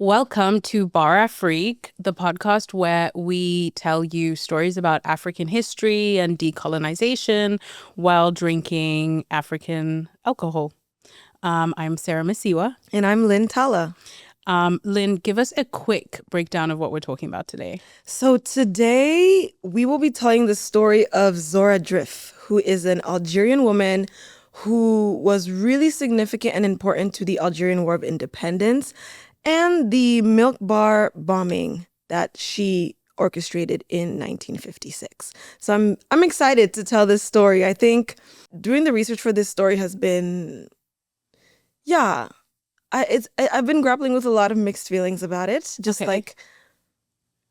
Welcome to Bar Afrique, the podcast where we tell you stories about African history and decolonization while drinking African alcohol. I'm Sarah Masiwa. And I'm Lynn Tala. Lynn, give us a quick breakdown of what we're talking about today. So today we will be telling the story of Zohra Drif, who is an Algerian woman who was really significant and important to the Algerian War of Independence and the milk bar bombing that she orchestrated in 1956. So I'm excited to tell this story. I think doing the research for this story has been, I've been grappling with a lot of mixed feelings about it. Just Okay. like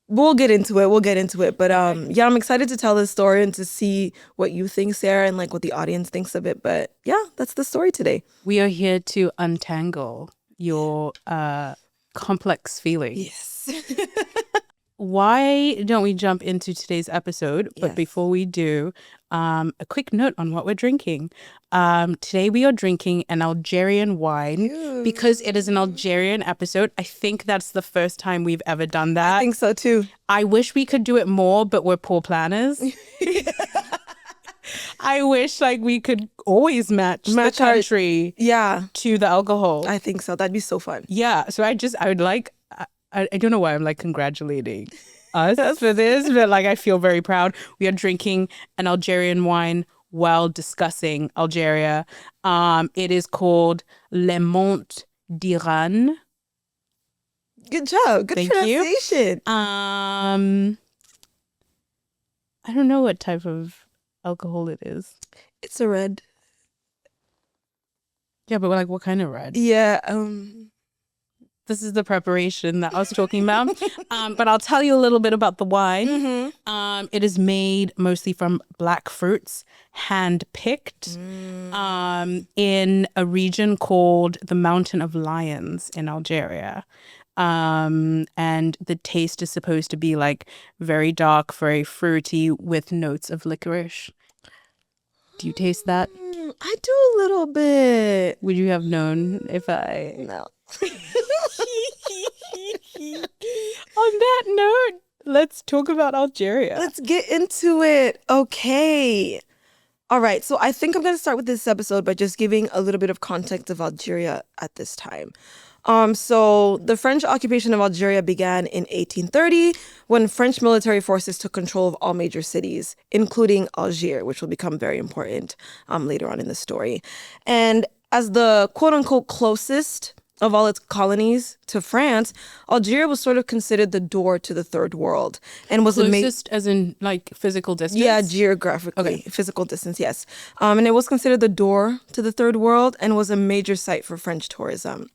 we'll get into it. But I'm excited to tell this story and to see what you think, Sarah, and like what the audience thinks of it. But yeah, that's the story today. We are here to untangle your complex feelings. Yes. Why don't we jump into today's episode? But Yes. before we do, a quick note on what we're drinking. Today we are drinking an Algerian wine because it is an Algerian episode. I think that's the first time we've ever done that. I think so too. I wish we could do it more, but we're poor planners. I wish like we could always match the our- country Yeah, to the alcohol. I think so. That'd be so fun. Yeah, so I would like, I don't know why I'm like congratulating us for this, but like I feel very proud. We are drinking an Algerian wine while discussing Algeria. It is called Le Mont d'Iran. Good job. Good Thank you. pronunciation. I don't know what type of alcohol it is. It's a red. Yeah, but like what kind of red? Yeah. This is the preparation that I was talking about. But I'll tell you a little bit about the wine. Mm-hmm. It is made mostly from black fruits, hand-picked, in a region called the Mountain of Lions in Algeria. And the taste is supposed to be like very dark, very fruity with notes of licorice. Do you taste that? I do a little bit. Would you have known if I... No. On that note, let's talk about Algeria. Let's get into it. Okay. All right. So I think I'm going to start with this episode by just giving a little bit of context of Algeria at this time. So the French occupation of Algeria began in 1830 when French military forces took control of all major cities, including Algiers, which will become very important later on in the story. And as the quote-unquote closest of all its colonies to France, Algeria was sort of considered the door to the third world and was Closest as in like physical distance? Yeah, geographically, physical distance, yes. And it was considered the door to the third world and was a major site for French tourism.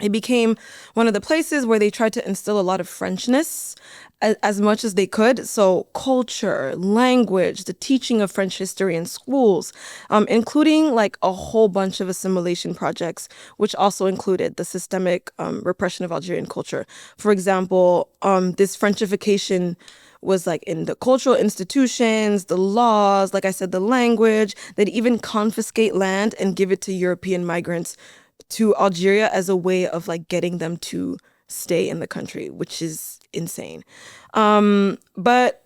It became one of the places where they tried to instill a lot of Frenchness as much as they could. So culture, language, the teaching of French history in schools, including like a whole bunch of assimilation projects, which also included the systemic repression of Algerian culture. For example, this Frenchification was like in the cultural institutions, the laws, like I said, the language. They'd even confiscate land and give it to European migrants to Algeria as a way of like getting them to stay in the country, which is insane. But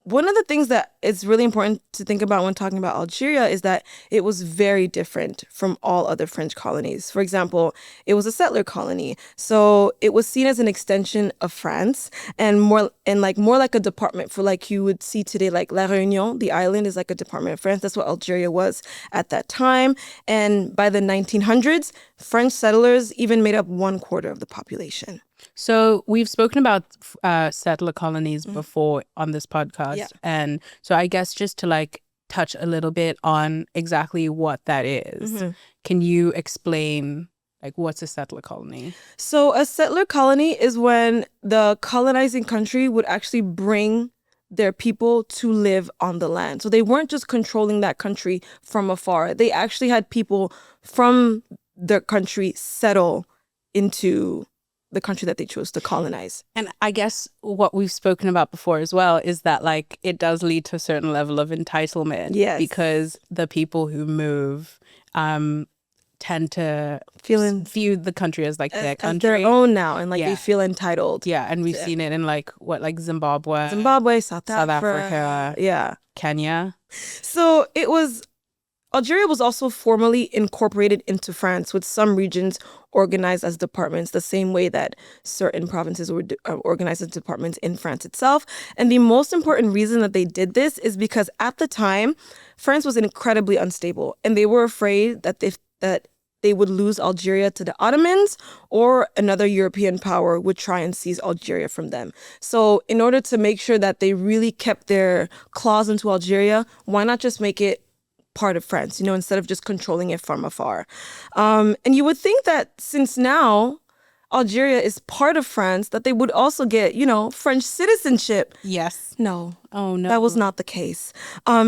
one of the things that is really important to think about when talking about Algeria is that it was very different from all other French colonies. For example, it was a settler colony, so it was seen as an extension of France and more like a department for like you would see today, like La Réunion, the island is like a department of France. That's what Algeria was at that time. And by the 1900s, French settlers even made up 1/4 of the population. So we've spoken about settler colonies before on this podcast. Yeah. And so I guess just to like touch a little bit on exactly what that is, can you explain like what's a settler colony? So a settler colony is when the colonizing country would actually bring their people to live on the land. So they weren't just controlling that country from afar. They actually had people from their country settle into the country that they chose to colonize. And I guess what we've spoken about before as well is that like it does lead to a certain level of entitlement. Yes. Because the people who move tend to view the country as like their as country. their own now, and like Yeah. they feel entitled. Yeah, and we've seen it in like Zimbabwe, South South Africa. Africa, Yeah. Kenya. So Algeria was also formally incorporated into France, with some regions organized as departments, the same way that certain provinces were organized as departments in France itself. And the most important reason that they did this is because at the time, France was incredibly unstable, and they were afraid that they would lose Algeria to the Ottomans, or another European power would try and seize Algeria from them. So in order to make sure that they really kept their claws into Algeria, why not just make it part of France, instead of just controlling it from afar? And you would think that since now Algeria is part of France, that they would also get, French citizenship. Yes. No. Oh, no. That was not the case.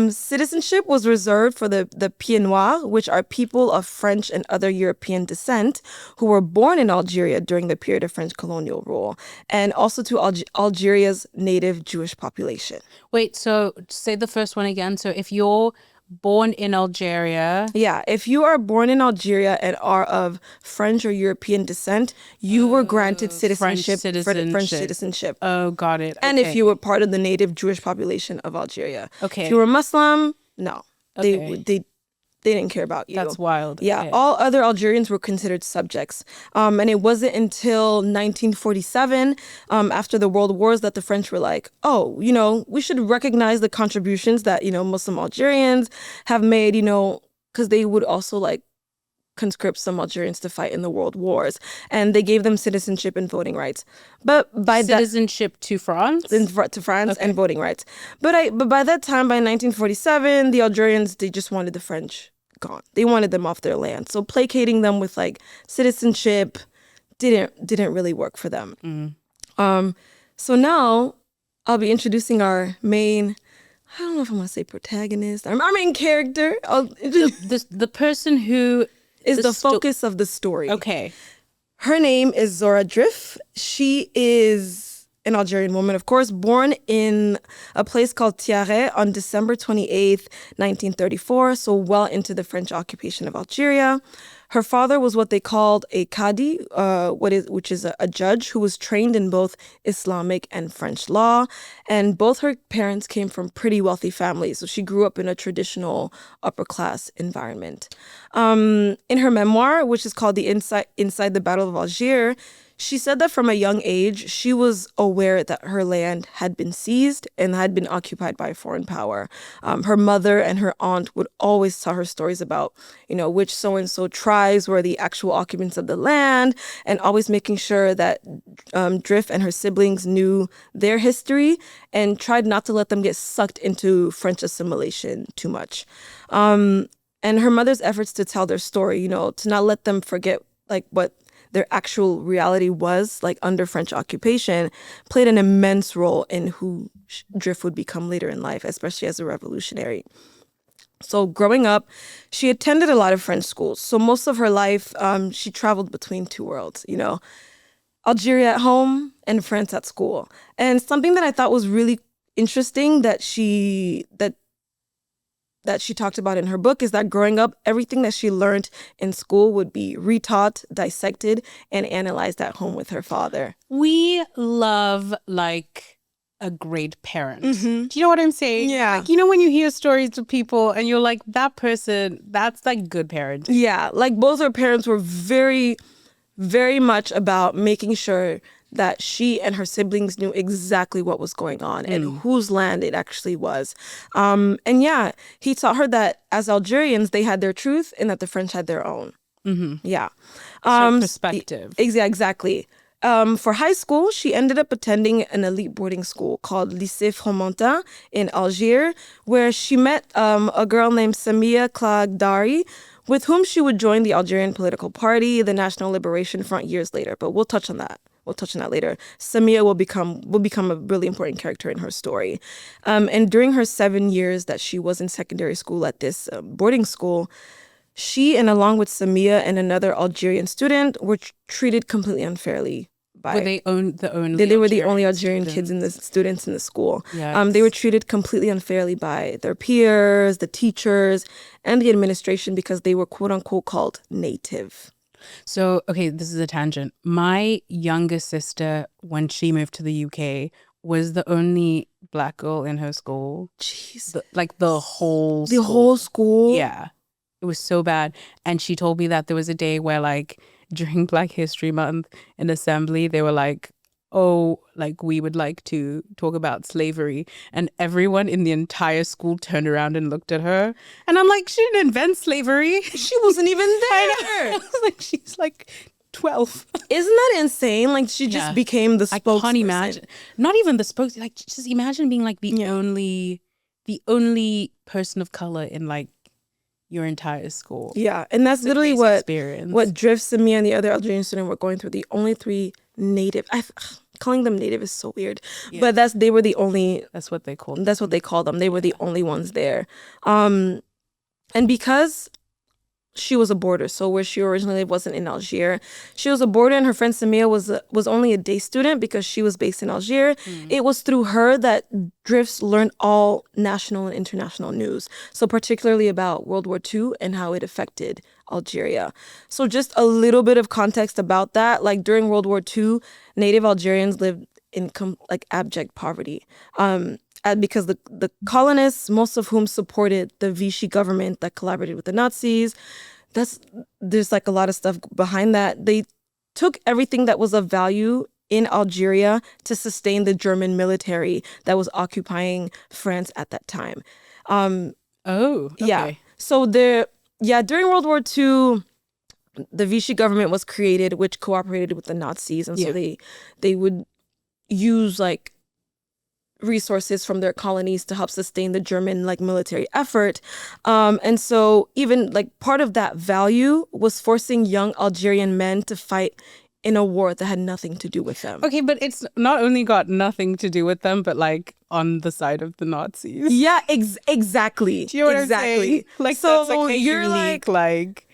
Citizenship was reserved for the Pieds Noirs, which are people of French and other European descent who were born in Algeria during the period of French colonial rule, and also to Algeria's native Jewish population. Wait, so say the first one again. So if you're born in Algeria. Yeah, if you are born in Algeria and are of French or European descent, you were granted citizenship. French citizenship. Oh, got it. And if you were part of the native Jewish population of Algeria. Okay. If you were Muslim, no. Okay. They didn't care about you. That's wild. Yeah, okay. All other Algerians were considered subjects. And it wasn't until 1947, after the World Wars, that the French were like, oh, we should recognize the contributions that, Muslim Algerians have made, because they would also like conscript some Algerians to fight in the World Wars. And they gave them citizenship and voting rights. But by citizenship to France? To France, okay. And voting rights. But by that time, by 1947, the Algerians, they just wanted the French gone. They wanted them off their land. So placating them with like citizenship didn't really work for them. So now I'll be introducing our main, I don't know if I'm going to say protagonist, our main character. The person who is the focus of the story. Okay. Her name is Zohra Drif. She is an Algerian woman, of course, born in a place called Tiare on December 28th, 1934, so well into the French occupation of Algeria. Her father was what they called a Qadi, which is a judge who was trained in both Islamic and French law. And both her parents came from pretty wealthy families, so she grew up in a traditional upper-class environment. In her memoir, which is called Inside the Battle of Algiers, she said that from a young age, she was aware that her land had been seized and had been occupied by a foreign power. Her mother and her aunt would always tell her stories about, which so-and-so tribes were the actual occupants of the land, and always making sure that Drif and her siblings knew their history and tried not to let them get sucked into French assimilation too much. And her mother's efforts to tell their story, to not let them forget like what their actual reality was like under French occupation, played an immense role in who Drif would become later in life, especially as a revolutionary. So growing up, she attended a lot of French schools. So most of her life, she traveled between two worlds, Algeria at home and France at school. And something that I thought was really interesting that she talked about in her book is that growing up, everything that she learned in school would be retaught, dissected, and analyzed at home with her father. We love like a great parent. Mm-hmm. Do you know what I'm saying? Yeah. Like, when you hear stories of people and you're like, that person, that's like good parent. Yeah. Like both her parents were very, very much about making sure that she and her siblings knew exactly what was going on and whose land it actually was. And yeah, he taught her that as Algerians, they had their truth and that the French had their own. Mm-hmm. Yeah. Perspective. Exactly. For high school, she ended up attending an elite boarding school called Lycée Fromentin in Algiers, where she met a girl named Samia Klagdari, with whom she would join the Algerian political party, the National Liberation Front, years later. But we'll touch on that. Later. Samia will become a really important character in her story. And during her 7 years that she was in secondary school at this boarding school, she, and along with Samia and another Algerian student, were treated completely unfairly by. Were they the only? They were the only Algerian Algerian kids and the students in the school. Yikes. They were treated completely unfairly by their peers, the teachers, and the administration because they were quote unquote called native. So, okay, this is a tangent. My younger sister, when she moved to the UK, was the only black girl in her school. Jeez. The whole The whole school? Yeah. It was so bad. And she told me that there was a day where, like, during Black History Month in assembly, they were like, oh, like, we would like to talk about slavery. And everyone in the entire school turned around and looked at her. And I'm like, she didn't invent slavery. She wasn't even there. I was like, she's like 12. Isn't that insane? Like, she just became the spokesperson. I can't imagine. Not even the spokesperson. Like, just imagine being like the only person of color in like your entire school. Yeah, and that's literally what Drif, Samia, and the other Algerian student were going through. The only three native. Calling them native is so weird, but they were the only. That's what they called. That's what they called them. They were the only ones there, and because she was a boarder, so where she originally lived wasn't in Algiers. She was a boarder, and her friend Samia was only a day student because she was based in Algiers. It was through her that Drifts learned all national and international news, so particularly about World War II and how it affected Algeria. So just a little bit of context about that. Like during World War II, native Algerians lived in abject poverty. Because the colonists, most of whom supported the Vichy government that collaborated with the Nazis, there's like a lot of stuff behind that. They took everything that was of value in Algeria to sustain the German military that was occupying France at that time. Okay. Yeah. So during World War II, the Vichy government was created, which cooperated with the Nazis, and so they would use like resources from their colonies to help sustain the German military effort. And so even part of that value was forcing young Algerian men to fight in a war that had nothing to do with them. Okay, but it's not only got nothing to do with them, but on the side of the Nazis. Yeah, exactly. Do you know what I'm saying? So that's you're unique,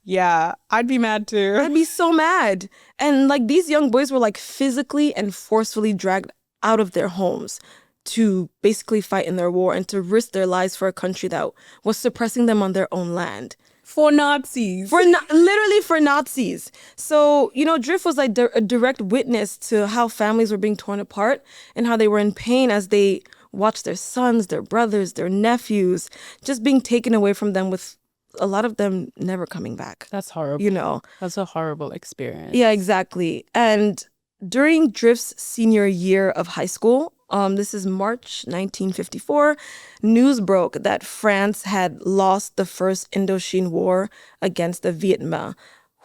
yeah, I'd be mad too. I'd be so mad. And these young boys were physically and forcefully dragged out of their homes to basically fight in their war and to risk their lives for a country that was suppressing them on their own land. For Nazis. Literally for Nazis. So, Drif was a direct witness to how families were being torn apart and how they were in pain as they watched their sons, their brothers, their nephews just being taken away from them, with a lot of them never coming back. That's horrible. That's a horrible experience. Yeah, exactly. And during Drif's senior year of high school, this is March 1954, news broke that France had lost the First Indochine War against the Viet Minh,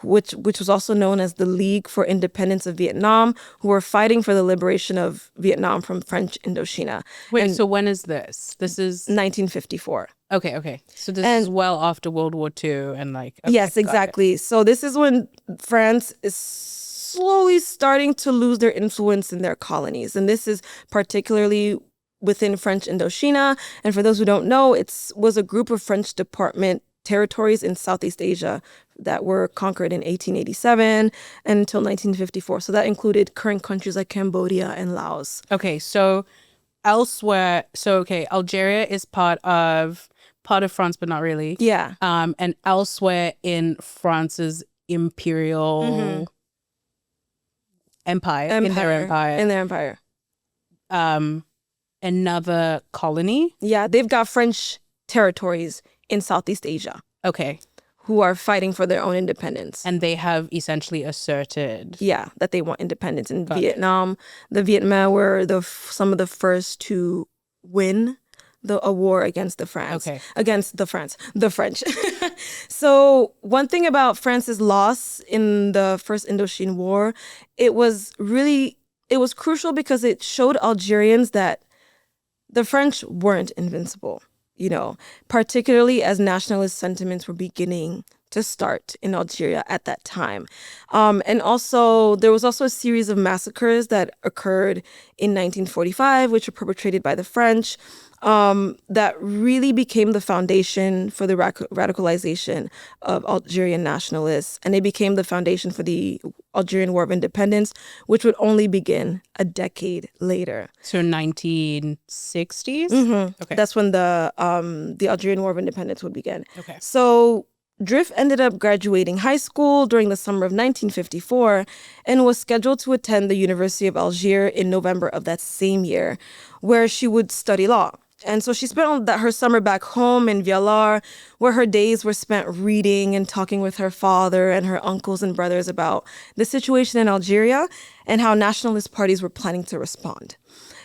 which was also known as the League for Independence of Vietnam, who were fighting for the liberation of Vietnam from French Indochina. Wait, so when is this? This is 1954. Okay. So this is well after World War II and okay, yes, exactly. So this is when France is slowly starting to lose their influence in their colonies. And this is particularly within French Indochina. And for those who don't know, it was a group of French department territories in Southeast Asia that were conquered in 1887 and until 1954. So that included current countries like Cambodia and Laos. Okay, so elsewhere, Algeria is part of France, but not really. Yeah. And elsewhere in France's imperial empire, in their empire. Another colony. Yeah, they've got French territories in Southeast Asia. Okay. Who are fighting for their own independence. And they have essentially asserted. Yeah, that they want independence. In Vietnam, the Viet Minh were some of the first to win a war against the French. Okay. Against the French. So one thing about France's loss in the First Indochine War, it was crucial because it showed Algerians that the French weren't invincible, particularly as nationalist sentiments were beginning to start in Algeria at that time. And also, there was also a series of massacres that occurred in 1945, which were perpetrated by the French, that really became the foundation for the radicalization of Algerian nationalists. And it became the foundation for the Algerian War of Independence, which would only begin a decade later. So 1960s? Okay. That's when the Algerian War of Independence would begin. Okay. So Drif ended up graduating high school during the summer of 1954 and was scheduled to attend the University of Algiers in November of that same year, where she would study law. And so she spent her summer back home in Vialar, where her days were spent reading and talking with her father and her uncles and brothers about the situation in Algeria and how nationalist parties were planning to respond.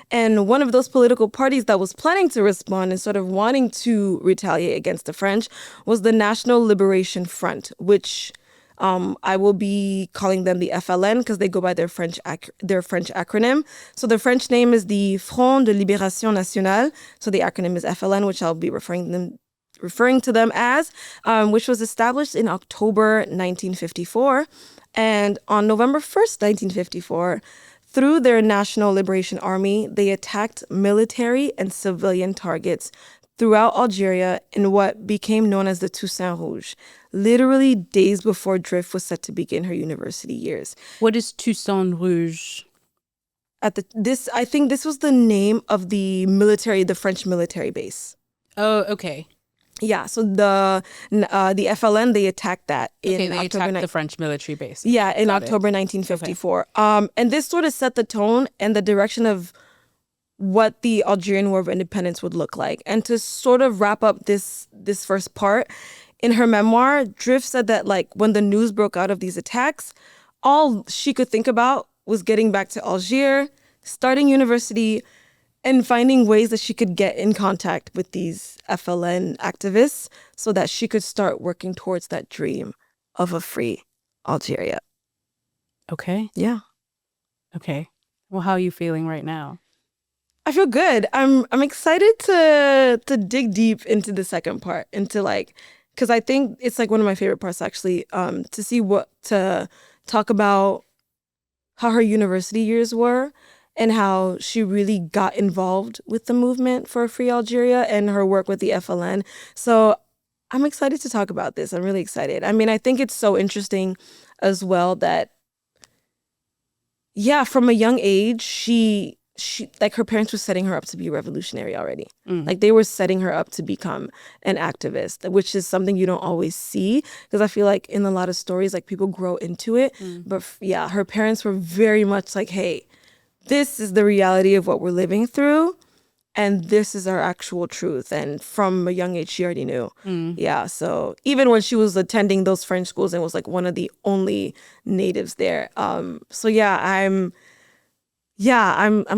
And one of those political parties that was planning to respond and sort of wanting to retaliate against the French was the National Liberation Front, which I will be calling them the FLN because they go by their French acronym. So the French name is the Front de Libération Nationale. So the acronym is FLN, which I'll be referring to them as, which was established in October 1954. And on November 1st, 1954, through their National Liberation Army, they attacked military and civilian targets throughout Algeria in what became known as the Toussaint Rouge, literally days before Drif was set to begin her university years. What is Toussaint Rouge? I think this was the name of the French military base. Oh, okay. Yeah, so the FLN, they attacked that in they October. attacked the French military base. Yeah, in October 1954. Okay. And this sort of set the tone and the direction of what the Algerian War of Independence would look like. And to sort of wrap up this first part, in her memoir, Drif said that like when the news broke out of these attacks, all she could think about was getting back to Algiers, starting university, and finding ways that she could get in contact with these FLN activists so that she could start working towards that dream of a free Algeria. Okay. Yeah. Okay. Well, how are you feeling right now? I feel good. I'm excited to dig deep into the second part, into like, because I think it's like one of my favorite parts actually, to talk about how her university years were and how she really got involved with the movement for a free Algeria and her work with the FLN. So I'm excited to talk about this. I'm really excited. I mean, I think it's so interesting as well that, yeah, from a young age, she like her parents were setting her up to be revolutionary already. Like they were setting her up to become an activist, which is something you don't always see because I feel like in a lot of stories, like people grow into it. But yeah, her parents were very much like, hey, this is the reality of what we're living through. And this is our actual truth. And from a young age, she already knew. Yeah. So even when she was attending those French schools and was like one of the only natives there. So yeah, I'm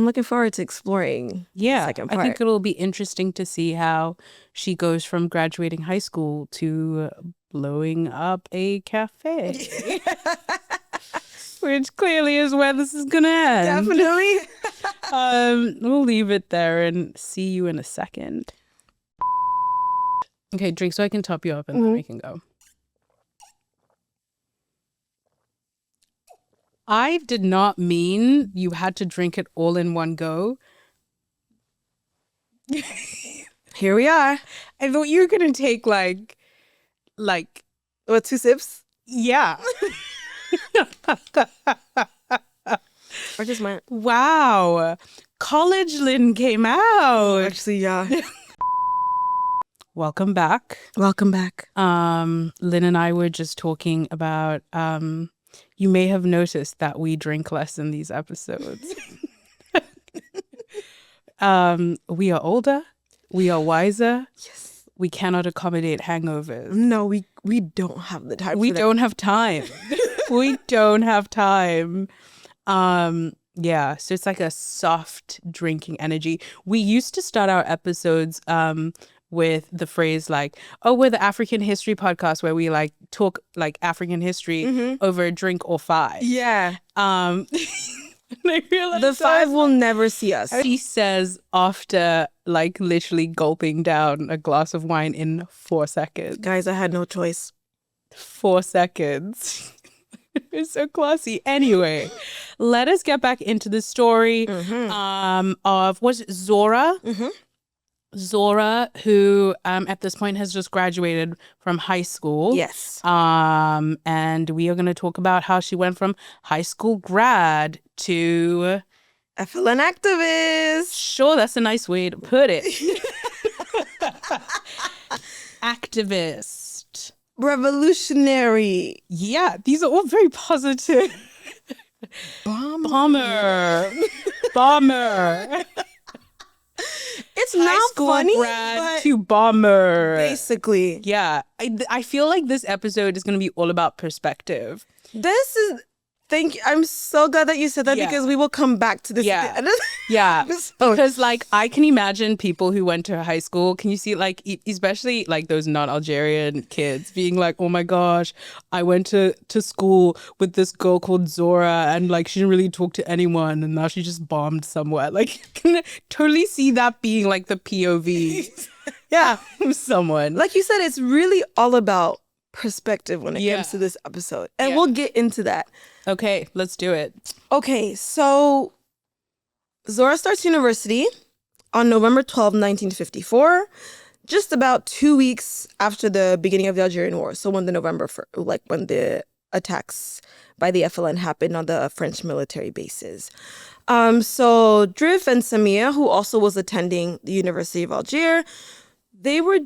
looking forward to exploring the second part. I think it'll be interesting to see how she goes from graduating high school to blowing up a cafe. Which clearly is where this is going to end. Definitely. We'll leave it there and see you in a second. Okay, drink so I can top you up and then we can go. I did not mean you had to drink it all in one go. Here we are. I thought you were going to take like, what, 2 sips? Yeah. Or just mine. Wow. College Lynn came out. Actually, yeah. Welcome back. Welcome back. Lynn and I were just talking about, you may have noticed that we drink less in these episodes. We are older. We are wiser. Yes. We cannot accommodate hangovers. No, we don't have the time. We don't have time. We don't have time. Yeah, so it's like a soft drinking energy. We used to start our episodes with the phrase like, oh, we're the African history podcast where we like talk like African history over a drink or 5. Yeah. I realized the 5 will never see us. She says after like literally gulping down a glass of wine in 4 seconds. Guys, I had no choice. 4 seconds. It's so classy. Anyway, let us get back into the story of, was it Zohra? Zora, who at this point has just graduated from high school. Yes. And we are going to talk about how she went from high school grad to... FLN activist. Sure, that's a nice way to put it. Activist. Revolutionary. Yeah, these are all very positive. Bomber. It's High not school funny, grad but to bomber. basically. Yeah, I feel like this episode is going to be all about perspective. This is... Thank you. I'm so glad that you said that, Yeah. because we will come back to this. Yeah. at the end of the Yeah, episode. because like I can imagine people who went to high school. Can you see like especially like those non-Algerian kids being like, oh my gosh, I went to school with this girl called Zohra and like she didn't really talk to anyone and now she just bombed somewhere. Like you can totally see that being like the POV. Yeah, of someone. Like you said, it's really all about perspective when it Yeah. comes to this episode. And Yeah. we'll get into that. Okay, let's do it. Okay, so Zora starts university on November 12, 1954, just about 2 weeks after the beginning of the Algerian War. So when the attacks by the FLN happened on the French military bases. So Drif and Samia, who also was attending the University of Algiers, they were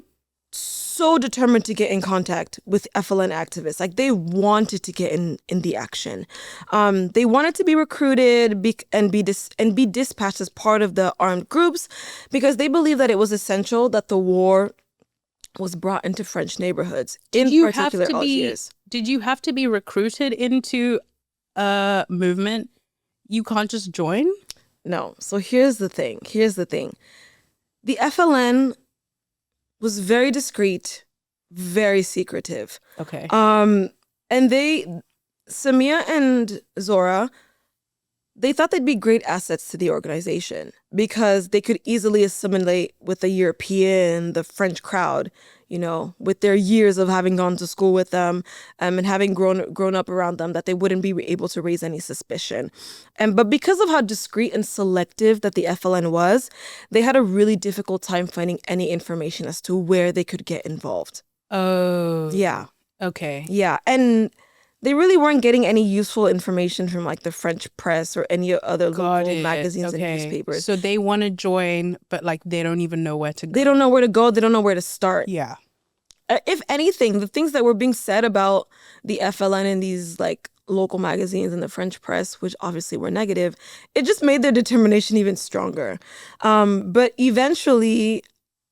so determined to get in contact with FLN activists. Like they wanted to get in the action. They wanted to be recruited and be dispatched as part of the armed groups because they believed that it was essential that the war was brought into French neighborhoods, in particular Algiers. Did you have to be recruited into a movement? You can't just join? No. So here's the thing. The FLN was very discreet, very secretive. Okay. And Samia and Zora, they thought they'd be great assets to the organization because they could easily assimilate with the European, the French crowd, you know, with their years of having gone to school with them and having grown up around them, that they wouldn't be able to raise any suspicion. But because of how discreet and selective that the FLN was, they had a really difficult time finding any information as to where they could get involved. Oh. Yeah. Okay. Yeah. And they really weren't getting any useful information from like the French press or any other local magazines and newspapers. So they want to join, but like they don't even know where to go. They don't know where to go. They don't know where to start. Yeah. If anything, the things that were being said about the FLN in these like local magazines and the French press, which obviously were negative, it just made their determination even stronger. But eventually,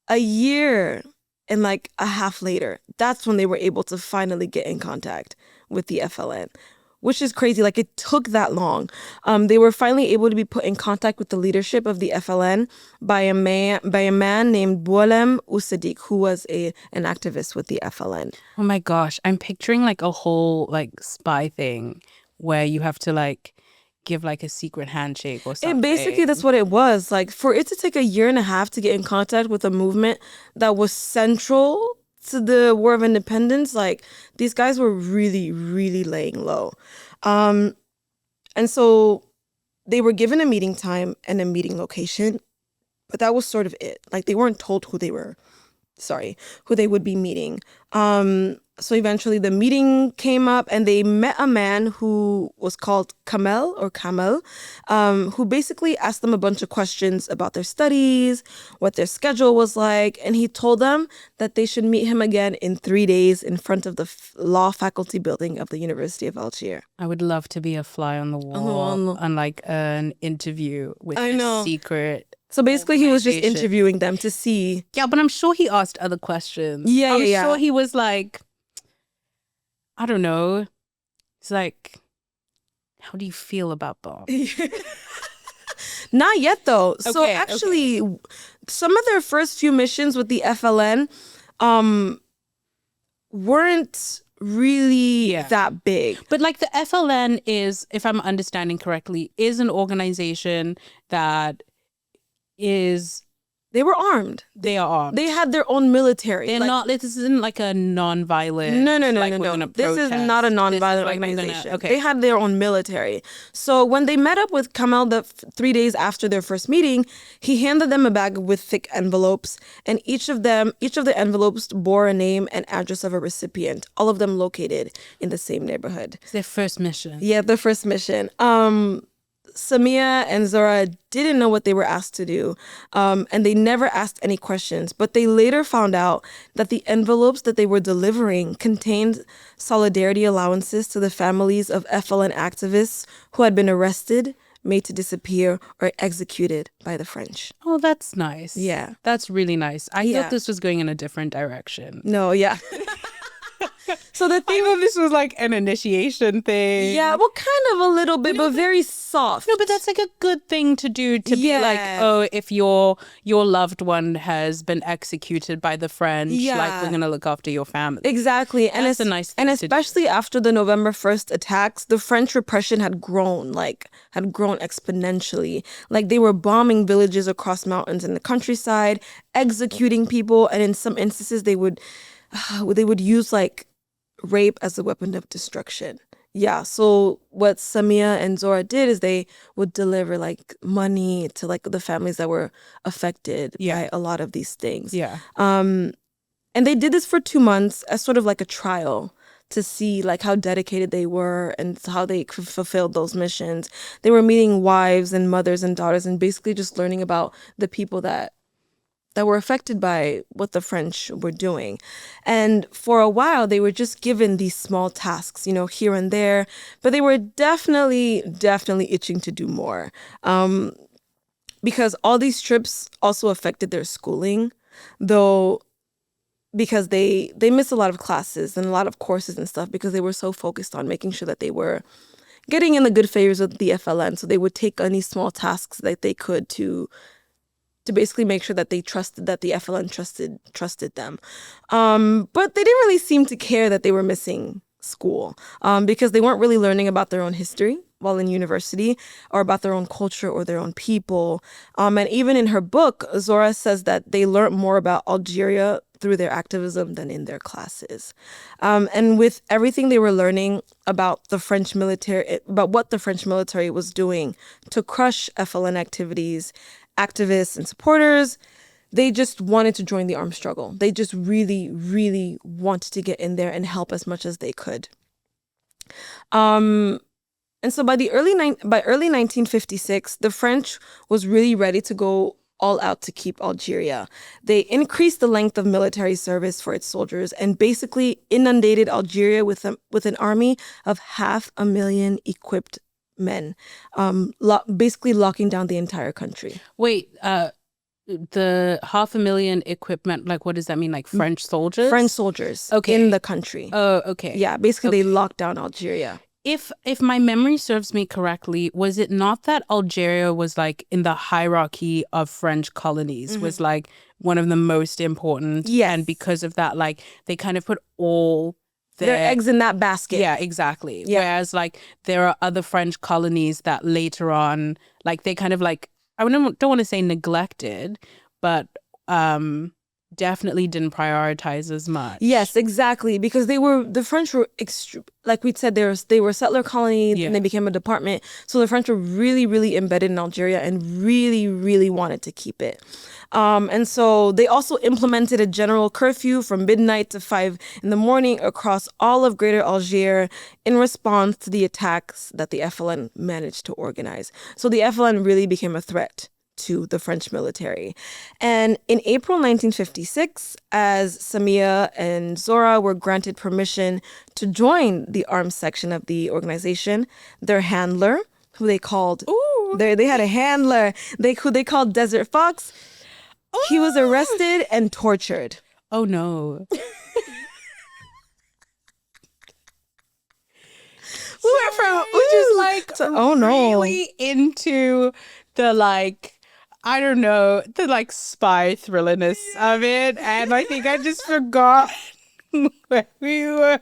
a year and like a half later, that's when they were able to finally get in contact with the FLN, which is crazy. Like it took that long. They were finally able to be put in contact with the leadership of the FLN by a man named Boualem Oussadik, who was an activist with the FLN. Oh my gosh, I'm picturing like a whole like spy thing where you have to like give like a secret handshake or something. And basically that's what it was. Like for it to take a year and a half to get in contact with a movement that was central to the War of Independence, like these guys were really, really laying low. And so they were given a meeting time and a meeting location, but that was sort of it. Like they weren't told who they would be meeting. So eventually the meeting came up and they met a man who was called Kamel, who basically asked them a bunch of questions about their studies, what their schedule was like. And he told them that they should meet him again in 3 days in front of the law faculty building of the University of Algiers. I would love to be a fly on the wall on like an interview with a secret. So basically he was just interviewing them to see. Yeah, but I'm sure he asked other questions. I'm sure he was like, I don't know. It's like, how do you feel about Bob? Not yet, though. So actually, some of their first few missions with the FLN weren't really that big. But like the FLN is, if I'm understanding correctly, is an organization that is They were armed. They are armed. They had their own military. They're not. This isn't like a non-violent. No, like, we're no. gonna This is protest. not a This is non-violent like, we're gonna- organization. okay. They had their own military. So when they met up with Kamal 3 days after their first meeting, he handed them a bag with thick envelopes, and each of the envelopes bore a name and address of a recipient. All of them located in the same neighborhood. It's their first mission. Yeah, the first mission. Samia and Zohra didn't know what they were asked to do, and they never asked any questions. But they later found out that the envelopes that they were delivering contained solidarity allowances to the families of FLN activists who had been arrested, made to disappear, or executed by the French. Oh, that's nice. Yeah. That's really nice. I Yeah. thought this was going in a different direction. No, yeah. So the I thing thought this was like an initiation thing. yeah, well, kind of a little bit, but very soft. No, but that's like a good thing to do, to be like, Yeah. oh, if your loved one has been executed by the French, like, Yeah. we're gonna look after your family. Exactly. And That's a nice and thing to do. especially after the November 1st attacks, the French repression had grown exponentially. Like they were bombing villages across mountains in the countryside, executing people, and in some instances they would use like rape as a weapon of destruction. Yeah, so what Samia and Zohra did is they would deliver like money to like the families that were affected by a lot of these things. Yeah. And they did this for 2 months as sort of like a trial to see like how dedicated they were and how they fulfilled those missions. They were meeting wives and mothers and daughters and basically just learning about the people that were affected by what the French were doing. And for a while, they were just given these small tasks, here and there, but they were definitely itching to do more. Because all these trips also affected their schooling, though, because they missed a lot of classes and a lot of courses and stuff because they were so focused on making sure that they were getting in the good favors of the FLN. So they would take on these small tasks that they could to basically make sure that they trusted, that the FLN trusted them. But they didn't really seem to care that they were missing school because they weren't really learning about their own history while in university or about their own culture or their own people. And even in her book, Zohra says that they learned more about Algeria through their activism than in their classes. And with everything they were learning about the French military, about what the French military was doing to crush FLN activists and supporters, they just wanted to join the armed struggle. They just really, really wanted to get in there and help as much as they could. And so by early 1956, the French was really ready to go all out to keep Algeria. They increased the length of military service for its soldiers and basically inundated Algeria with an army of 500,000 equipped men, basically locking down the entire country. Wait, the 500,000 equipment, like, what does that mean? Like French soldiers? French soldiers Okay. in the country. Oh, okay. Yeah, basically they locked down Algeria. If my memory serves me correctly, was it not that Algeria was like in the hierarchy of French colonies, was like one of the most important? Yes. And because of that, like, they kind of put all Their eggs in that basket. Yeah, exactly. Yeah. Whereas like there are other French colonies that later on, like, they kind of like, don't want to say neglected, but definitely didn't prioritize as much. Yes, exactly. Because the French were, like we said, they were a settler colony, Yeah. and they became a department. So the French were really, really embedded in Algeria and really, really wanted to keep it. And so they also implemented a general curfew from midnight to 5 in the morning across all of Greater Algiers in response to the attacks that the FLN managed to organize. So the FLN really became a threat to the French military. And in April 1956, as Samia and Zohra were granted permission to join the armed section of the organization, their handler, who they called, they had a handler, who they called Desert Fox, he was arrested and tortured. Oh no. We went from Just like to, oh no. really into the, like, I don't know, the like spy thrillerness of it, and I think I just forgot where we were.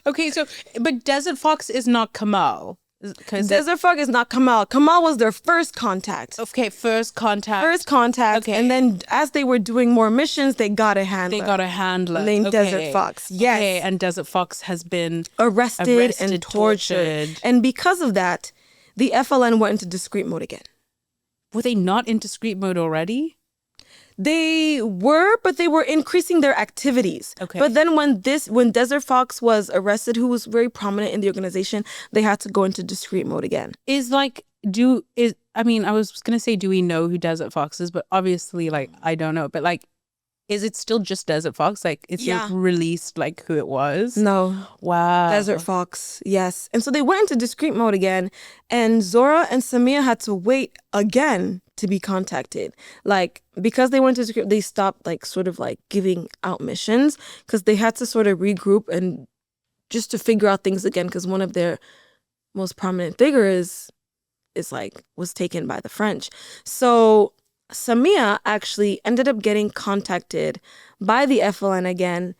Okay, so but Desert Fox is not Kamal. Because Desert Fox is not Kamal. Kamal was their first contact. okay, first contact. Okay. And then as they were doing more missions, they got a handler. They got a handler named okay. Desert Fox. Yes. Okay, and Desert Fox has been arrested and tortured. And because of that, the FLN went into discrete mode again. Were they not in discrete mode already? They were, but they were increasing their activities. Okay. But then when Desert Fox was arrested, who was very prominent in the organization, they had to go into discrete mode again. I was gonna say, do we know who Desert Fox is? But obviously, like, I don't know. But like, is it still just Desert Fox? Like, it's released like who it was? No. Wow. Desert Fox, yes. And so they went into discrete mode again, and Zohra and Samia had to wait again to be contacted. Like, because they went to discrete, they stopped like sort of like giving out missions because they had to sort of regroup and just to figure out things again because one of their most prominent figures was taken by the French. So Samia actually ended up getting contacted by the FLN again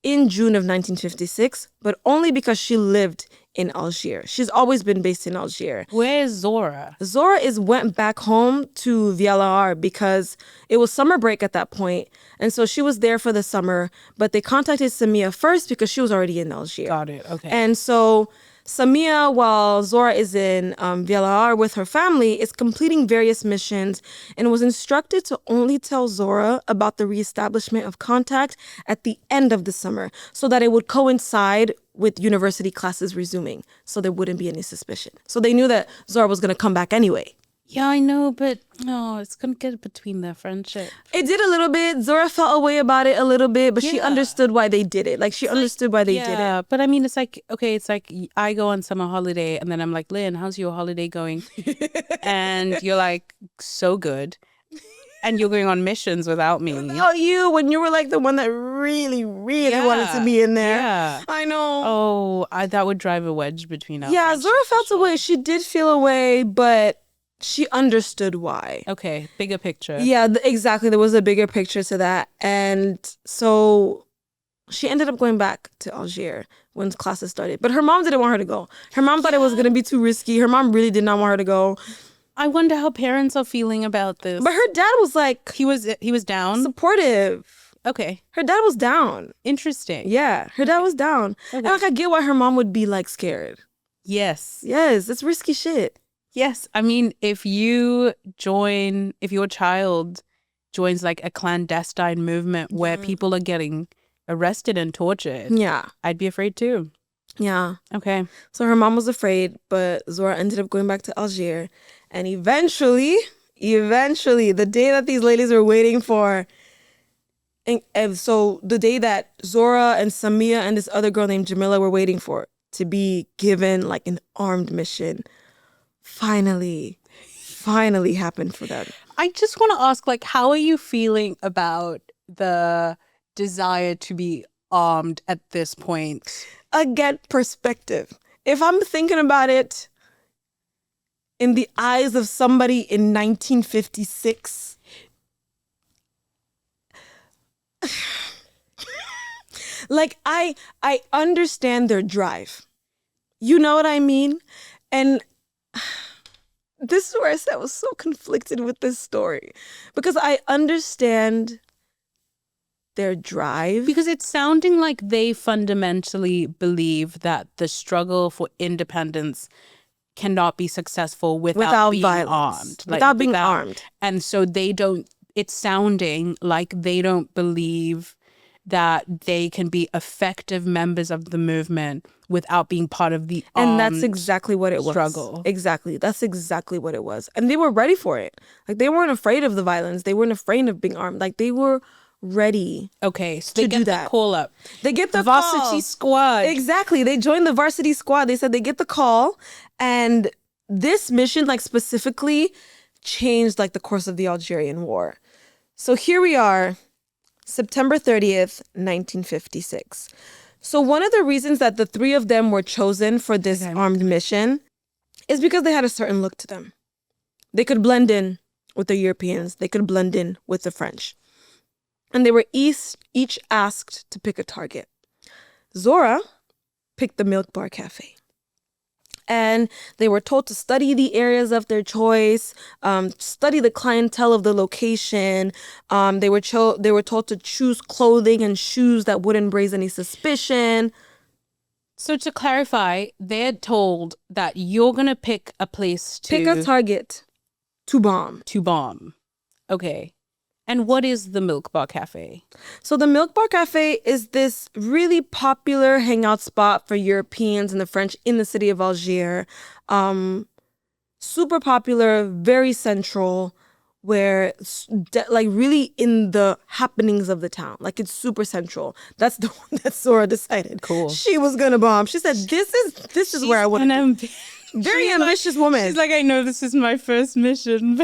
in June of 1956, but only because she lived in Algiers. She's always been based in Algiers. Where is Zohra? Zohra went back home to Villalar because it was summer break at that point, and so she was there for the summer, but they contacted Samia first because she was already in Algiers. Got it, okay. And so Samia, while Zohra is in Villalar with her family, is completing various missions and was instructed to only tell Zohra about the reestablishment of contact at the end of the summer so that it would coincide with university classes resuming so there wouldn't be any suspicion. So they knew that Zohra was going to come back anyway. Yeah, I know, but no, it's going to get between their friendship. It did a little bit. Zohra felt a way about it a little bit, but she understood why they did it. Like, she understood why they did it. Yeah, but I mean, it's like, okay, it's like I go on summer holiday and then I'm like, Lynn, how's your holiday going? And you're like, so good. And you're going on missions without me. Without you, when you were like the one that really, really wanted to be in there. Yeah. I know. Oh, that would drive a wedge between us. Yeah, Zohra felt a way. She did feel a way, but she understood why. Okay, bigger picture. Yeah, exactly. There was a bigger picture to that. And so she ended up going back to Algiers when classes started. But her mom didn't want her to go. Her mom thought it was going to be too risky. Her mom really did not want her to go. I wonder how parents are feeling about this. But her dad was like... He was down? Supportive. Okay. Her dad was down. Interesting. Yeah, her dad was down. Okay. And like, I get why her mom would be like scared. Yes. Yes, it's risky shit. Yes. I mean, if your child joins like a clandestine movement where people are getting arrested and tortured, I'd be afraid too. Yeah. Okay. So her mom was afraid, but Zohra ended up going back to Algiers. And eventually, the day that these ladies were waiting for, and so the day that Zohra and Samia and this other girl named Jamila were waiting for to be given like an armed mission, finally happened for them. I just want to ask, like, how are you feeling about the desire to be armed at this point? Again, perspective. If I'm thinking about it in the eyes of somebody in 1956, like I understand their drive. You know what I mean? And this is where I said I was so conflicted with this story because I understand their drive. Because it's sounding like they fundamentally believe that the struggle for independence cannot be successful without being violence. Armed. Without being armed. And so it's sounding like they don't believe that they can be effective members of the movement without being part of the armed And that's exactly what it was. Struggle. Exactly. That's exactly what it was. And they were ready for it. Like, they weren't afraid of the violence. They weren't afraid of being armed. Like, they were ready. Okay, so they get the call up. They get the varsity squad. Exactly. They joined the varsity squad. They said they get the call, and this mission, like, specifically changed like the course of the Algerian war. So here we are, September 30th, 1956. So one of the reasons that the three of them were chosen for this armed mission is because they had a certain look to them. They could blend in with the Europeans. They could blend in with the French. And they were each asked to pick a target. Zohra picked the Milk Bar Cafe. And they were told to study the areas of their choice, study the clientele of the location. They were told to choose clothing and shoes that wouldn't raise any suspicion. So to clarify, they're told that you're going to pick a place to... Pick a target to bomb. To bomb. Okay. And what is the Milk Bar Cafe? So the Milk Bar Cafe is this really popular hangout spot for Europeans and the French in the city of Algiers. Super popular, very central, where like really in the happenings of the town. Like it's super central. That's the one that Zohra decided. Cool. She was gonna bomb. She said, this is where I want to be. Very ambitious woman. She's like, I know this is my first mission,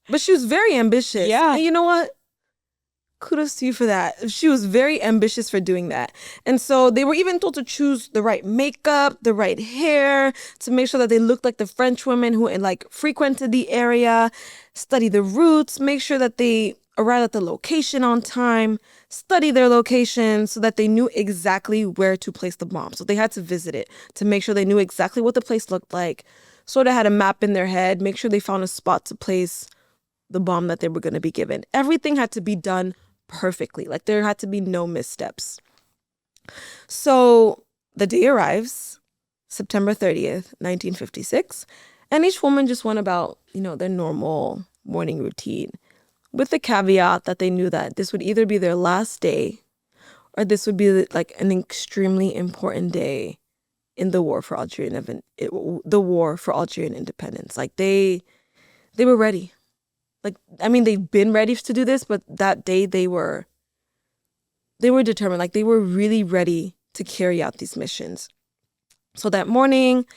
but she was very ambitious. Yeah. And you know what? Kudos to you for that. She was very ambitious for doing that. And so they were even told to choose the right makeup, the right hair, to make sure that they looked like the French women who like frequented the area, study the routes, make sure that they arrived at the location on time, study their location so that they knew exactly where to place the bomb. So they had to visit it to make sure they knew exactly what the place looked like, sort of had a map in their head, make sure they found a spot to place the bomb that they were going to be given. Everything had to be done perfectly. Like there had to be no missteps. So the day arrives, September 30th, 1956, and each woman just went about, their normal morning routine, with the caveat that they knew that this would either be their last day or this would be like an extremely important day in the war for Algerian independence. Like they were ready. Like, I mean, they've been ready to do this, but that day they were determined. Like, they were really ready to carry out these missions. So that morning,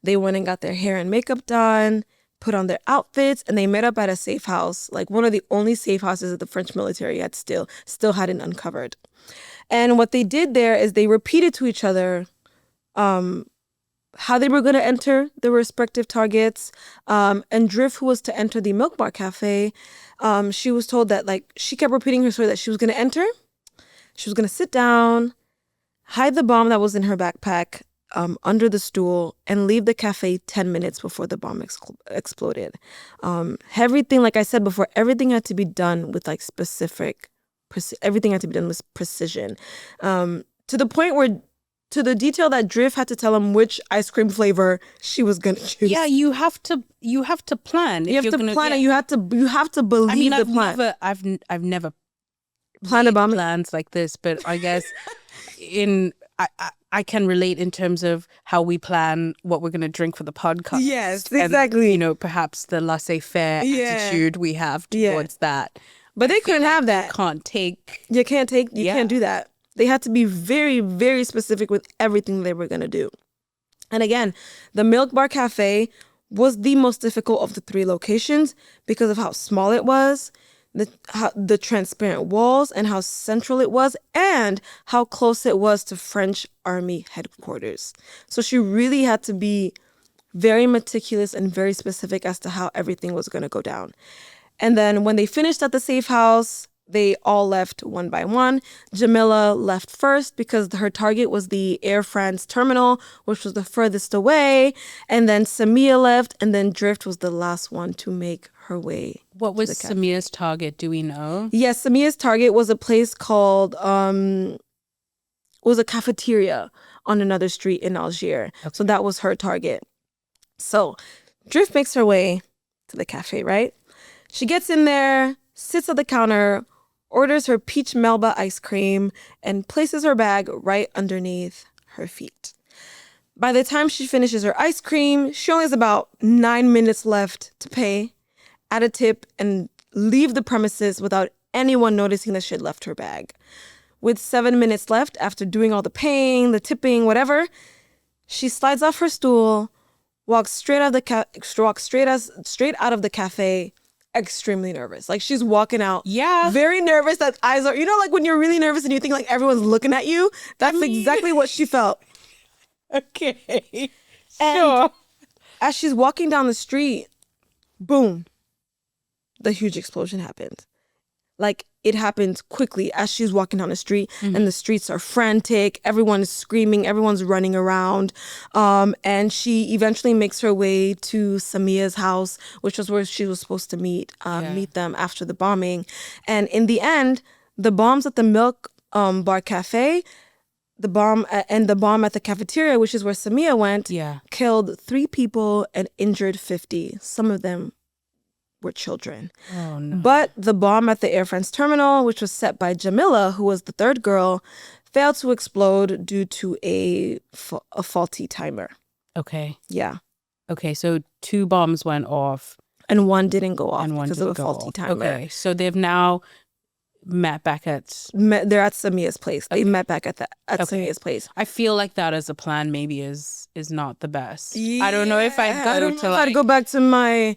they went and got their hair and makeup done, put on their outfits, and they met up at a safe house, like one of the only safe houses that the French military had still hadn't uncovered. And what they did there is they repeated to each other how they were going to enter their respective targets. And Drif, who was to enter the Milk Bar Cafe, she was told that, like, she kept repeating her story that she was going to enter, she was going to sit down, hide the bomb that was in her backpack under the stool, and leave the cafe 10 minutes before the bomb exploded. Everything, like I said before, everything had to be done with, like, everything had to be done with precision. To the point where, to the detail that Drif had to tell him which ice cream flavor she was gonna choose. Yeah, you have to plan. You have to plan, and you have to believe the plan. I've never planned a bomb plans like this, but I guess I can relate in terms of how we plan what we're gonna drink for the podcast. Yes, exactly. And, perhaps the laissez-faire attitude we have towards that. But they couldn't have that. You can't do that. They had to be very, very specific with everything they were going to do. And again, the Milk Bar Cafe was the most difficult of the three locations because of how small it was, the transparent walls, and how central it was, and how close it was to French Army headquarters. So she really had to be very meticulous and very specific as to how everything was going to go down. And then when they finished at the safe house, they all left one by one. Jamila left first because her target was the Air France terminal, which was the furthest away. And then Samia left, and then Drift was the last one to make her way. What was Samia's target? Do we know? Yes, Samia's target was a place called, was a cafeteria on another street in Algiers. Okay. So that was her target. So Drift makes her way to the cafe, right? She gets in there, sits at the counter, orders her peach Melba ice cream, and places her bag right underneath her feet. By the time she finishes her ice cream, she only has about 9 minutes left to pay, add a tip, and leave the premises without anyone noticing that she had left her bag. With 7 minutes left, after doing all the paying, the tipping, whatever, she slides off her stool, walks straight out of the cafe, extremely nervous. Like, she's walking out. Yeah. Very nervous. That eyes are, like when you're really nervous and you think like everyone's looking at you. That's exactly what she felt. Okay. And sure. As she's walking down the street, boom, the huge explosion happened. Like, it happens quickly as she's walking down the street, and the streets are frantic. Everyone is screaming. Everyone's running around. And she eventually makes her way to Samia's house, which was where she was supposed to meet them after the bombing. And in the end, the bombs at the Milk Bar Cafe, the bomb at the cafeteria, which is where Samia went, killed 3 people and injured 50. Some of them were children. Oh, no. But the bomb at the Air France terminal, which was set by Jamila, who was the 3rd girl, failed to explode due to a faulty timer. Okay. Yeah. Okay, so 2 bombs went off. And one didn't go off And one because of a didn't go faulty off. timer. Okay, so they've now met back at... They're at Samia's place. They met back at Samia's place. I feel like that as a plan maybe is not the best. I don't know if I'd go I don't know to if like... I'd go back to my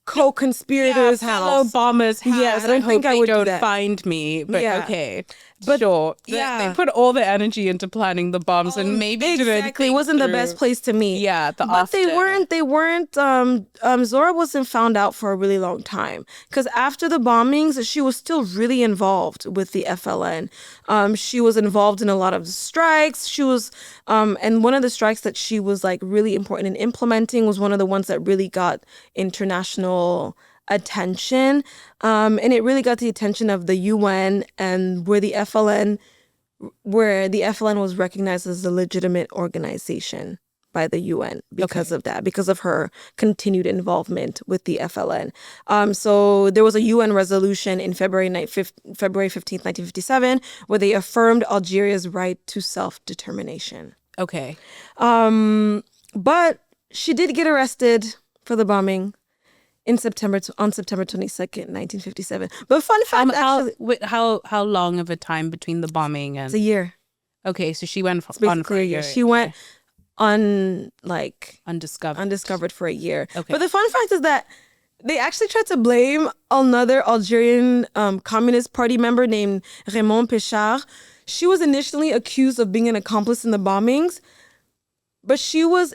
co-conspirators' fellow house. bombers' house. Yes, I don't hope think I they would do don't that. find me. But Yeah. okay, But, sure. yeah. They put all the energy into planning the bombs and maybe Exactly, it wasn't the best place to meet. Yeah, But they weren't. Zohra wasn't found out for a really long time because after the bombings, she was still really involved with the FLN. She was involved in a lot of strikes. She was, and one of the strikes that she was like really important in implementing was one of the ones that really got international attention, and it really got the attention of the UN, and where the FLN was recognized as a legitimate organization by the UN because of that, because of her continued involvement with the FLN. So there was a UN resolution in February 15th, 1957, where they affirmed Algeria's right to self-determination. Okay. But she did get arrested for the bombing on September 22nd, 1957. But fun fact, How long of a time between the bombing and... it's a year. Okay, so she went It's on basically for a year. She went undiscovered for a year. Okay. But the fun fact is that they actually tried to blame another Algerian Communist Party member named Raymond Péchard. She was initially accused of being an accomplice in the bombings, but she was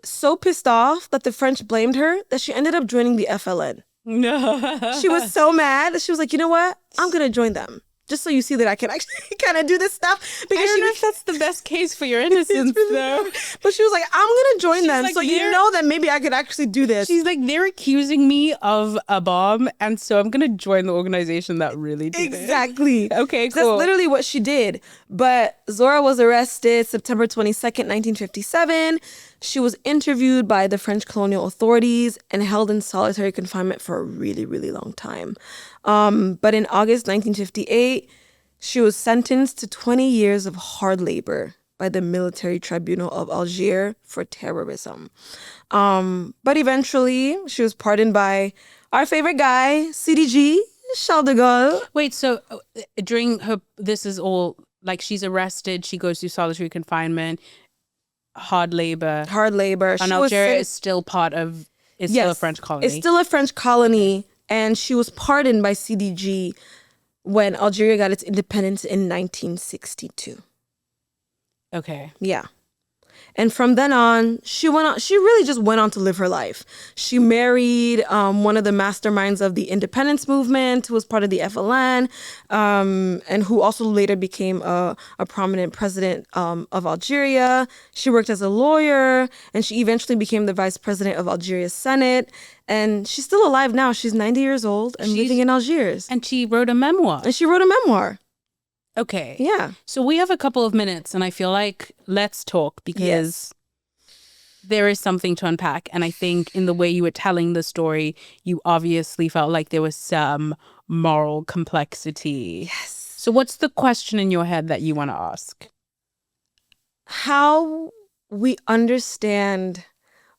so pissed off that the French blamed her that she ended up joining the FLN. No. She was so mad that she was like, you know what? I'm going to join them. Just so you see that I can actually kind of do this stuff. Because I don't know if that's the best case for your innocence, though. But she was like, I'm going to join them. like, So you know that maybe I could actually do this. She's like, they're accusing me of a bomb, and so I'm going to join the organization that really did Exactly. it. Okay, cool. That's literally what she did. But Zohra was arrested September 22nd, 1957. She was interviewed by the French colonial authorities and held in solitary confinement for a really, really long time. But in August 1958, she was sentenced to 20 years of hard labor by the military tribunal of Algiers for terrorism. But eventually, she was pardoned by our favorite guy, CDG, Charles de Gaulle. Wait, so during this is all, like, she's arrested, she goes through solitary confinement, hard labor. And Algeria is still still a French colony. It's still a French colony, and she was pardoned by CDG when Algeria got its independence in 1962. Okay. Yeah. And from then on, she really just went on to live her life. She married one of the masterminds of the independence movement, who was part of the FLN, and who also later became a prominent president of Algeria. She worked as a lawyer, and she eventually became the vice president of Algeria's Senate. And she's still alive now. She's 90 years old and living in Algiers. And she wrote a memoir. Okay. Yeah. So we have a couple of minutes, and I feel like let's talk, because there is something to unpack. And I think in the way you were telling the story, you obviously felt like there was some moral complexity. Yes. So what's the question in your head that you want to ask? How we understand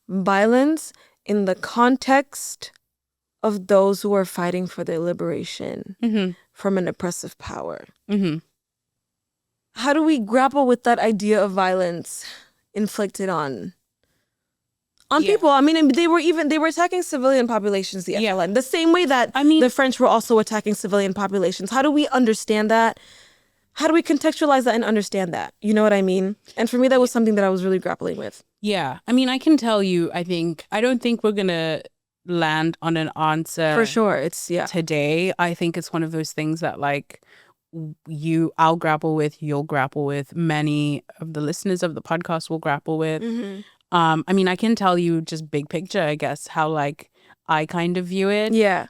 violence in the context of those who are fighting for their liberation from an oppressive power. How do we grapple with that idea of violence inflicted on people? I mean, they were attacking civilian populations, the FLN, the same way that the French were also attacking civilian populations. How do we understand that? How do we contextualize that and understand that? You know what I mean? And for me, that was something that I was really grappling with. Yeah. I mean, I can tell you, I don't think we're going to land on an answer For sure. It's, yeah. today. I think it's one of those things that like I'll grapple with, you'll grapple with, many of the listeners of the podcast will grapple with. I mean, I can tell you just big picture, I guess, how like I kind of view it. Yeah.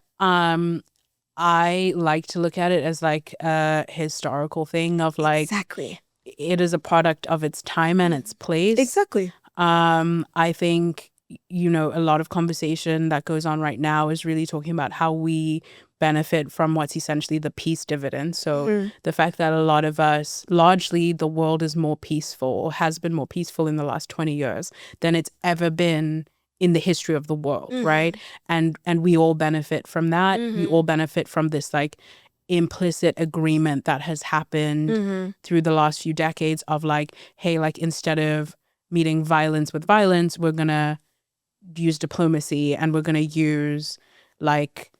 I like to look at it as like a historical thing of like Exactly. it is a product of its time and its place. Exactly. I think, you know, a lot of conversation that goes on right now is really talking about how we benefit from what's essentially the peace dividend. So the fact that a lot of us, largely the world is more peaceful or has been more peaceful in the last 20 years than it's ever been in the history of the world, right? And we all benefit from that. We all benefit from this like implicit agreement that has happened through the last few decades of like, hey, like instead of meeting violence with violence, we're gonna use diplomacy and we're gonna use like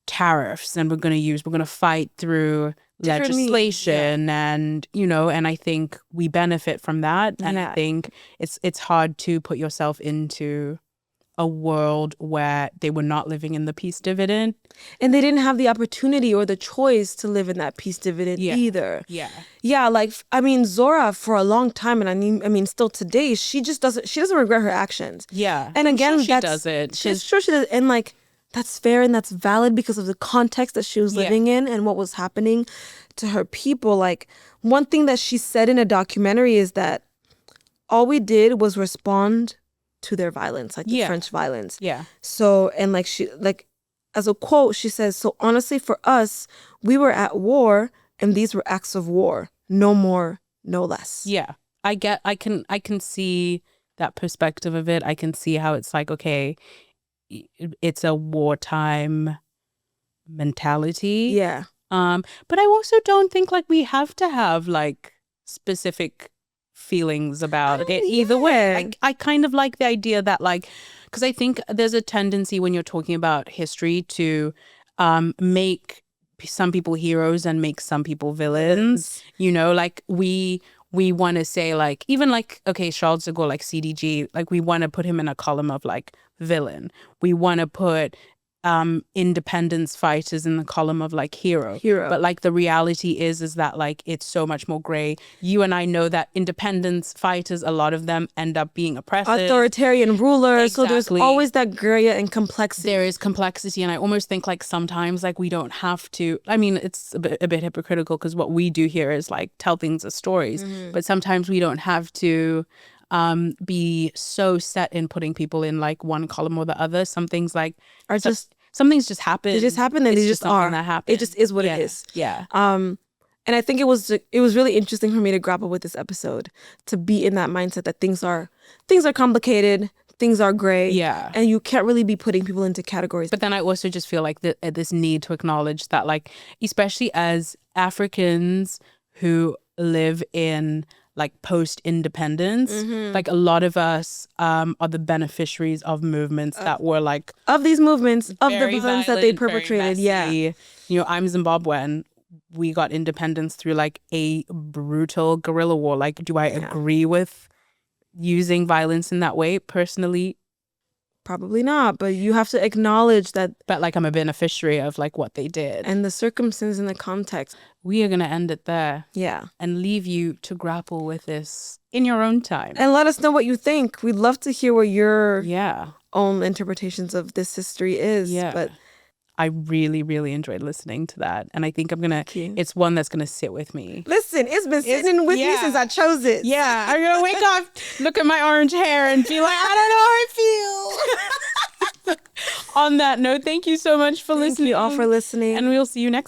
tariffs and we're gonna fight through Different legislation and, you know, and I think we benefit from that. And I think it's hard to put yourself into a world where they were not living in the peace dividend. And they didn't have the opportunity or the choice to live in that peace dividend either. Yeah, like, I mean, Zohra for a long time, and I mean, still today, she doesn't regret her actions. Yeah. And again, she doesn't. She's sure she does. And like, that's fair and that's valid because of the context that she was living in and what was happening to her people. Like, one thing that she said in a documentary is that all we did was respond to their violence, like the French violence. Yeah. So, and like as a quote, she says, so honestly for us, we were at war and these were acts of war. No more, no less. Yeah. I can see that perspective of it. I can see how it's like, okay, it's a wartime mentality. Yeah. But I also don't think like we have to have like specific feelings about it either way. I kind of like the idea that like, because I think there's a tendency when you're talking about history to make some people heroes and make some people villains. You know, like we want to say like, even like, okay, Charles de Gaulle, like CDG, like we want to put him in a column of like villain. We want to put independence fighters in the column of like hero. But like the reality is that like it's so much more gray. You and I know that independence fighters, a lot of them end up being oppressive, authoritarian rulers. Exactly. So there's always that gray and complexity. There is complexity, and I almost think like sometimes like we don't have to. I mean, it's a bit hypocritical because what we do here is like tell things as stories, but sometimes we don't have to be so set in putting people in like one column or the other. Some things like are just some things just happen. They just happen, and they just are. That happens. It just is what it is. Yeah. And I think it was really interesting for me to grapple with this episode, to be in that mindset that things are complicated, things are gray. Yeah. And you can't really be putting people into categories. But then I also just feel like this need to acknowledge that, like, especially as Africans who live in like post-independence, like a lot of us are the beneficiaries of movements that were like of these movements, of the very violence violent, that they perpetrated. You know, I'm Zimbabwean. We got independence through like a brutal guerrilla war. Like, do I agree with using violence in that way personally? Probably not, but you have to acknowledge that. But like, I'm a beneficiary of like what they did. And the circumstance and the context. We are going to end it there. Yeah. And leave you to grapple with this in your own time. And let us know what you think. We'd love to hear what your own interpretations of this history is. Yeah. But I really, really enjoyed listening to that. And I think it's one that's going to sit with me. Listen, it's been sitting with me since I chose it. Yeah. I'm going to wake up, look at my orange hair and be like, I don't know how I feel. On that note, thank you so much for listening. Thank you all for listening. And we'll see you next